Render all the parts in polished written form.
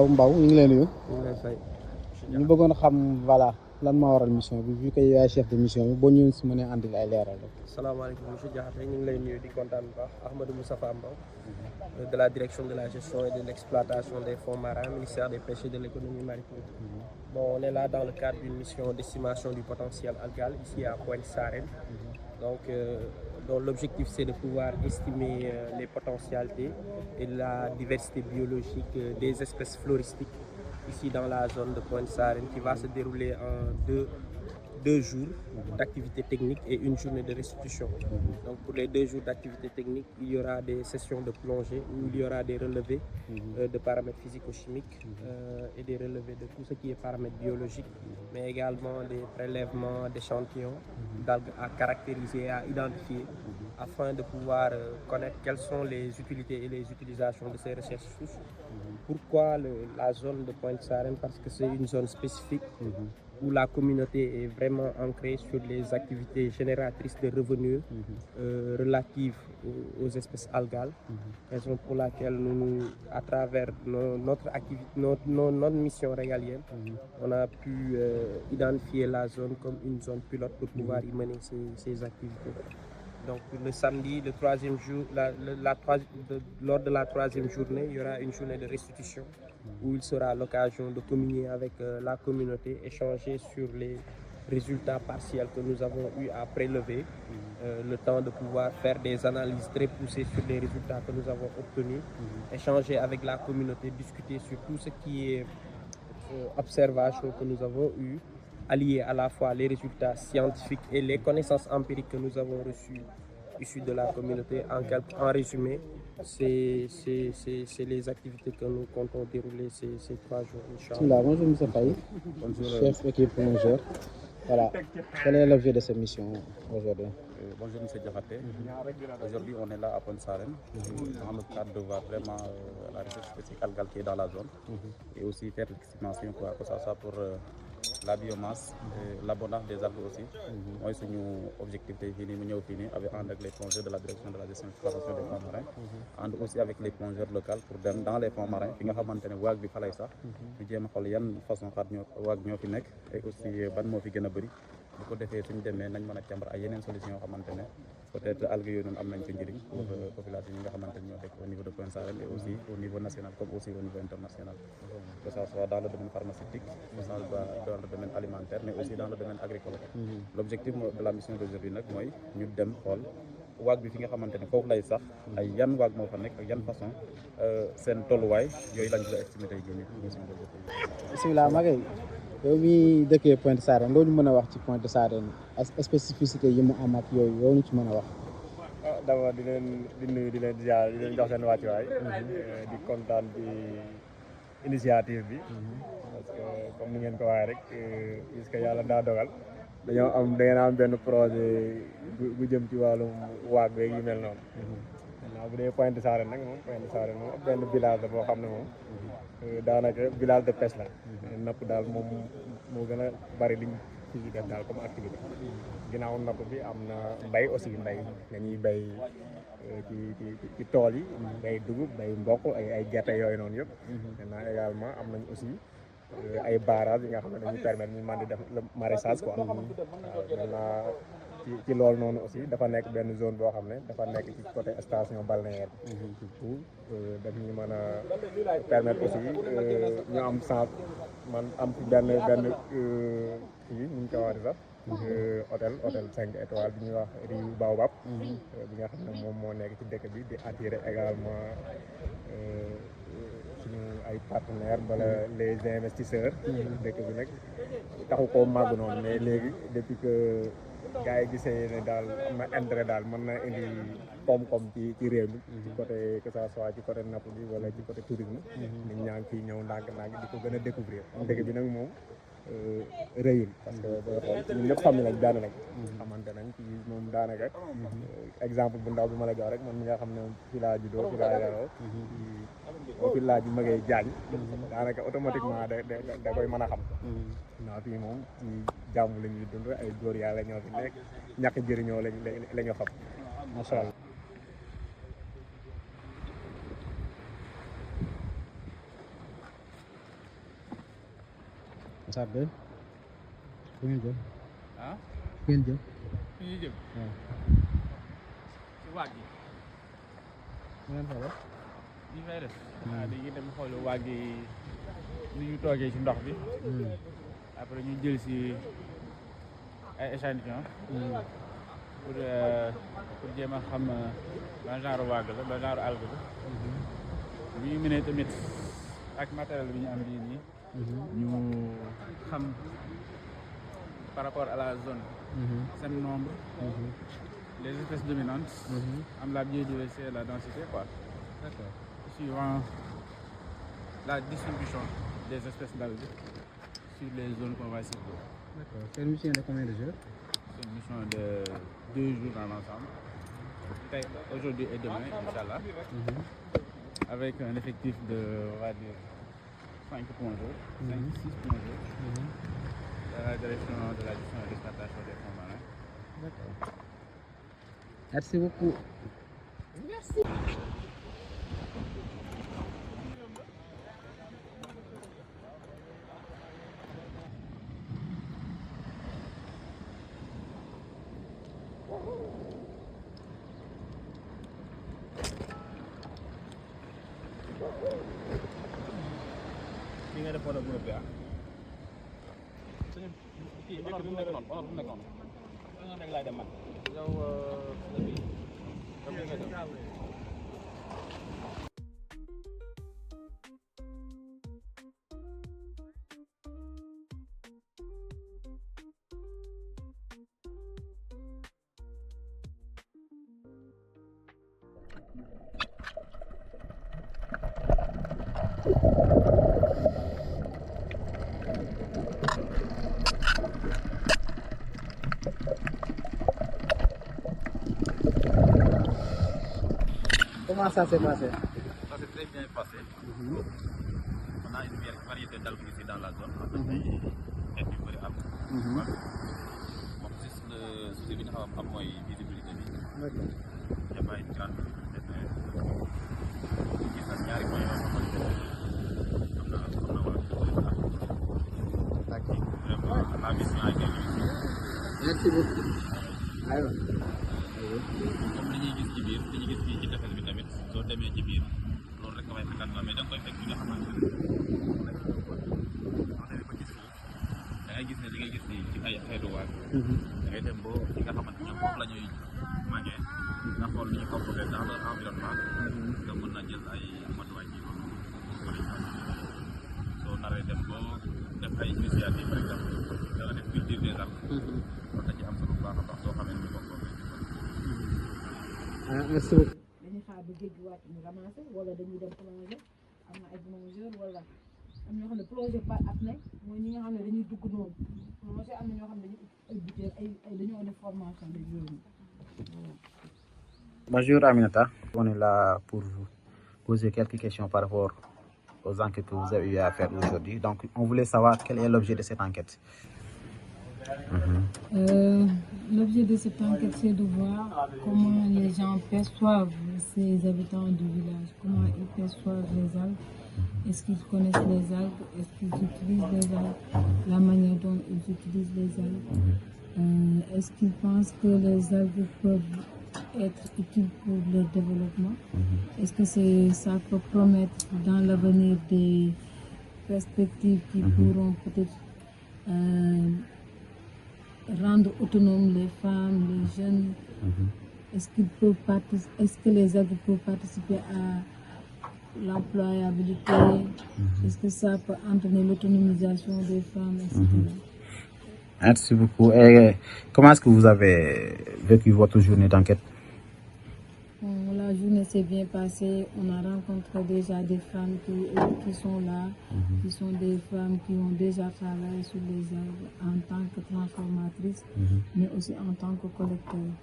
Mbaw ñu ngi leen nuyu. ñu ngi lay fay. ñu bëggoon a xam voilà lan moo waral mission bi vu que yaay chef de mission bi boo ñu si mënee andil ay leeral rek. salaamaaleykum monsieur Diakhaté ñu ngi lay nuyu di kontaan bu baax Ahmadou Moustapha Mbaw de la direction de la gestion et de l'exploitation des fonds marins, ministère des pêches et de l'économie maritime. Bon, on est là dans le cadre d'une mission d'estimation du potentiel algal ici à Pointe Sarène. Donc, dont l'objectif c'est de pouvoir estimer les potentialités et la diversité biologique des espèces floristiques ici dans la zone de Pointe Sarène qui va se dérouler en deux jours d'activité technique et une journée de restitution. Donc pour les 2 jours d'activité technique, il y aura des sessions de plongée où il y aura des relevés de paramètres physico-chimiques et des relevés de tout ce qui est paramètres biologiques, mais également des prélèvements d'échantillons d'algues à caractériser et à identifier afin de pouvoir connaître quelles sont les utilités et les utilisations de ces recherches sources. Pourquoi la zone de Pointe Sarène? Parce que c'est une zone spécifique où la communauté est vraiment ancrée sur les activités génératrices de revenus relatives aux espèces algales. Raison pour laquelle nous, à travers notre activité, notre mission régalienne, on a pu identifier la zone comme une zone pilote pour pouvoir y mener ces activités. Donc le samedi, le troisième jour, lors de la troisième journée, il y aura une journée de restitution où il sera l'occasion de communier avec la communauté, échanger sur les résultats partiels que nous avons eu à prélever, le temps de pouvoir faire des analyses très poussées sur les résultats que nous avons obtenus, échanger avec la communauté, discuter sur tout ce qui est observation que nous avons eues, allier à la fois les résultats scientifiques et les connaissances empiriques que nous avons reçues issues de la communauté. En résumé, c'est les activités que nous comptons dérouler ces 3 jours. Inch'Allah. Bonjour M. Faye, chef équipe plongeur. Voilà, quel est l'objet de cette mission aujourd'hui? Bonjour M. Diakhaté. Aujourd'hui, on est là à Pointe Sarène dans le cadre de voir vraiment la recherche spécifique algale qui est dans la zone et aussi faire l'estimation, que ça soit pour la biomasse, l'abondance des algues aussi. Moi, c'est notre objectif de venir avec les plongeurs de la direction de la gestion et exploitation des fonds marins, et aussi avec les plongeurs locaux pour dans les fonds marins. Fi nga xamantene waag bi falay sax ñu jéem a xool yan façon xaat waag ñoo fi nekk et aussi ban moo fi gën a bëri bu ko defee suñu demee nañ mën a càmbar ay yeneen solution yoo xamante ne peut-être algues yooyu noonu am nañ ci njëriñ pour population yi nga xamante ne ñoo nekk au niveau de Pointe Sarène et aussi au niveau national comme aussi au niveau international, que ça soit dans le domaine pharmaceutique, que ça soit dans le domaine alimentaire, mais aussi dans le domaine agricole. L'objectif de la mission d'aujourd'hui nag mooy ñu dem xool waag bi fi nga xamante ne foofu lay sax ay yan waag moo fa nekk ak yan façon seen tolluwaay yooyu lañ ko estimé tey jii nii. Bismillah Maguette yow mi dëkkee Pointe Sarène loolu ñu mën a wax ci Pointe Sarène spécificité yi mu am ak yooyu yow ñu ci mën a wax. d'abord di nuyu di leen ziar di leen jox seen wàccuwaay di kontaan ci initiative bi parce que comme ni ngeen ko waxee rek puisque yàlla daa dogal da ngeen am benn projet bu jëm ci wàllum waag beeg yu mel noonu. maintenant bu dee Pointe Sarène nag moom Pointe Sarène moom benn village la boo xam ne moom daanaka village de pêche la. napp daal moom moo gën a bari liñ fi def daal comme activité. ginnaaw napp bi am na mbay aussi dañuy bay ci tool yi. bay dugub bay mboq ay gerte yooyu noonu yëpp. maintenant également am nañ aussi ay barrages yi nga xam ne dañuy permettre ñu mën di def le maraîchage quoi. waaw maintenant ci loolu noonu aussi dafa nekk benn zone boo xam ne dafa nekk ci côté station balnéaire bi. surtout daf ñu mën a permettre aussi ñu am sens man am ci benn kii ñu ko waxee sax. hôtel 5 étoiles bi ñuy wax Riu Baobab. bi nga xam ne moom moo nekk ci dëkk bi di attirer également suñu ay partenaires wala les investisseurs. dëkk bi nag taxu koo màgg noonu mais léegi depuis que gars yi gisee ne daal am na intérêt daal mën na indi koom-koom ci réew mi. ci côté que ça soit ci côté napp bi wala ci côté tourisme. nit ñaa ngi fiy ñëw ndànk-ndànk di ko gën a découvrir. dëkk bi nag moom. rëyul parce que booy xool ñun ñëpp xam nañ daana nag xamante nañ ci moom daanaka exemple bu ndaw bi ma la jox rek man mi nga xam ne fi laa juddoo fi laa yaroo fi laa ji magee jaañ daanaka automatiquement da koy mën a xam naa fii moom ci jàmm la ñuy dund ay góor yàlla ñoo fi nekk ñàkk jëriñoo la ñu xam macha allah. Saat de fu ngeen jëm. ah fu ngeen jëm. fi ñuy jëm waaw. si waag gi fu ngeen fa def. ñu fay def dañuy dem xool waag gi ni ñu toogee ci ndox bi après ñu jël si ay échantillon pour jéem a xam ban genre waag la ban genre algue la bu ñu mënee tamit ak matériel bi ñu am bii nii ñu xam par rapport à la zone seen nombre les espèces dominantes am la biodiversité et la densité quoi. D'accord. Suivant la distribution des espèces d'algues sur les zones qu'on va cibler. D'accord. C'est une mission de combien de jours? C'est une mission de 2 jours dans l'ensemble. Aujourd'hui et demain, Inch'Allah. Avec un effectif de, on va dire, 5 plongeurs, 5-6 plongeurs. De la direction de la gestion et d'exploitation des fonds marins. D'accord. Merci beaucoup. li nga def wala bu bi ah kii nekk bu nekk noonu bu nekk noonu nga nekk laay dem man yow bi comme nga dem Comment ça s'est passé? Ça s'est très bien passé. On a une variété d'algues ici dans la zone. Et puis bëri am. Moom juste le souci bi ñu xaw a am mooy visibilité bi. D'accord. Il y a pas une grande visibilité. Gis nañ ñaari points yoo xamante ne am na wala D'accord. vraiment la mission a été réussie. Merci beaucoup. Aywa. Comme li ñuy gis ci biir li ñuy gis fii ci tefes bi tamit soo demee ci biir loolu rek nga may fekkaat mais da nga koy fekk fi nga xamante ne soo demee ba ci suuf da ngay gis ne li ngay gis nii ci ay xeetu waag da ngay dem ba fi nga xamante ñoom foofu la ñuy màggee nga xool ni ñu comporté dans leur environnement nga mën na jël ay matuwaay ci loolu soo naree dem ba def ay initiative par exemple da nga def culture des arbres war na ci am solo bu baax a baax soo xamee ni ñu comporté Merci beaucoup. dañuy xaar ba géej gi wàcc ñu ramassé wala dañuy dem plonger am na ay plongeurs wala am ñoo xam ne plongé par apnée mooy ñi nga xam ne dañuy dugg noonu plongé am na ñoo xam ne dañuy ay butéel ay dañoo def formation de yooyu. Bonjour Aminata. On est là pour vous poser quelques questions par rapport aux enquêtes que vous avez eu à faire aujourd'hui. Donc, on voulait savoir quel est l'objet de cette enquête. L'objet de cette enquête, c'est de voir comment les gens perçoivent ces habitants du village, comment ils perçoivent les algues. Est-ce qu'ils connaissent les algues? Est-ce qu'ils utilisent les algues? La manière dont ils utilisent les algues. Est-ce qu'ils pensent que les algues peuvent être utiles pour leur développement? Est-ce que ça peut promettre dans l'avenir des perspectives qui pourront peut-être rendre autonomes les femmes, les jeunes? Est-ce que les algues peuvent participer à l'employabilité? Est-ce que ça peut entraîner l'autonomisation des femmes, etc. Merci beaucoup. Et comment est-ce que vous avez vécu votre journée d'enquête? Bon, la journée s'est bien passée. On a rencontré déjà des femmes qui sont là, qui sont des femmes qui ont déjà travaillé sur les algues en tant que transformatrices, mais aussi en tant que collecteurs.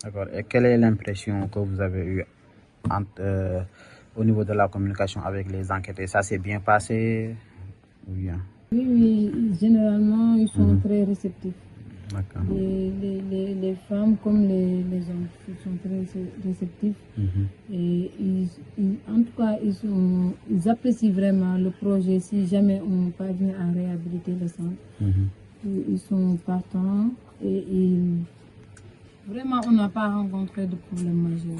D'accord. Et quelle est l'impression que vous avez eue au niveau de la communication avec les enquêteurs? Ça s'est bien passé ou bien? Oui, généralement, ils sont très réceptifs. D'accord. Les femmes comme les hommes sont très réceptifs. Et en tout cas, ils apprécient vraiment le projet si jamais on parvient à réhabiliter le centre. Ils sont partants et vraiment, on n'a pas rencontré de problème majeur.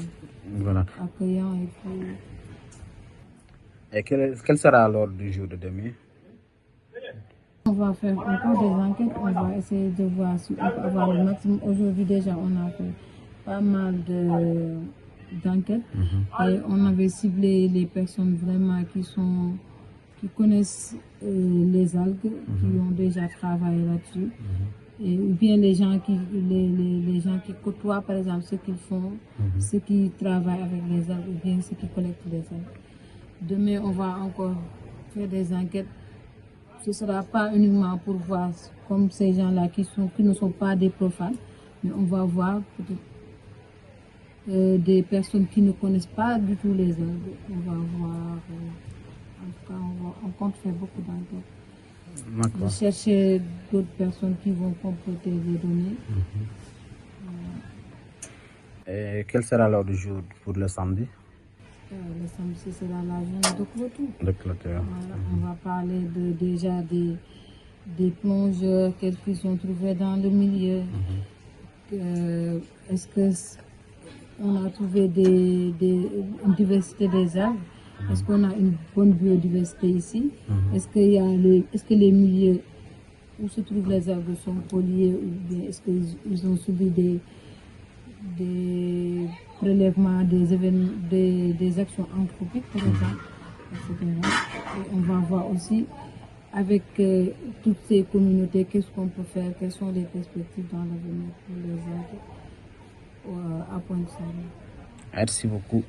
Voilà. Accueillant et puis... Et quel sera l'ordre du jour de demain? On va faire encore des enquêtes, on va essayer de voir si on peut avoir le maximum. Aujourd'hui déjà, on a fait pas mal d'enquêtes et on avait ciblé les personnes vraiment qui connaissent les algues, qui ont déjà travaillé là-dessus. Ou bien les gens qui côtoient par exemple ceux qui font, ceux qui travaillent avec les algues ou bien ceux qui collectent les algues. Demain, on va encore faire des enquêtes. Ce ne sera pas uniquement pour voir comme ces gens-là qui ne sont pas des profanes, mais on va voir des personnes qui ne connaissent pas du tout les algues. On va voir, en tout cas, on compte faire beaucoup d'enquêtes. De chercher d'autres personnes qui vont compléter les données. Et quel sera l'ordre du jour pour le samedi? Le samedi, ce sera la journée de clôture. De clôture. Voilà, on va parler déjà des plongeurs, qu'est-ce qu'ils ont trouvé dans le milieu. Est-ce qu'on a trouvé une diversité des algues? Est-ce qu'on a une bonne biodiversité ici? Est-ce que les milieux où se trouvent les algues sont pollués ou bien est-ce qu'ils ont subi des prélèvements, des actions anthropiques, par exemple, etc. Et on va voir aussi avec toutes ces communautés qu'est-ce qu'on peut faire, quelles sont les perspectives dans l'avenir pour les algues à Pointe-Sarène. Merci beaucoup.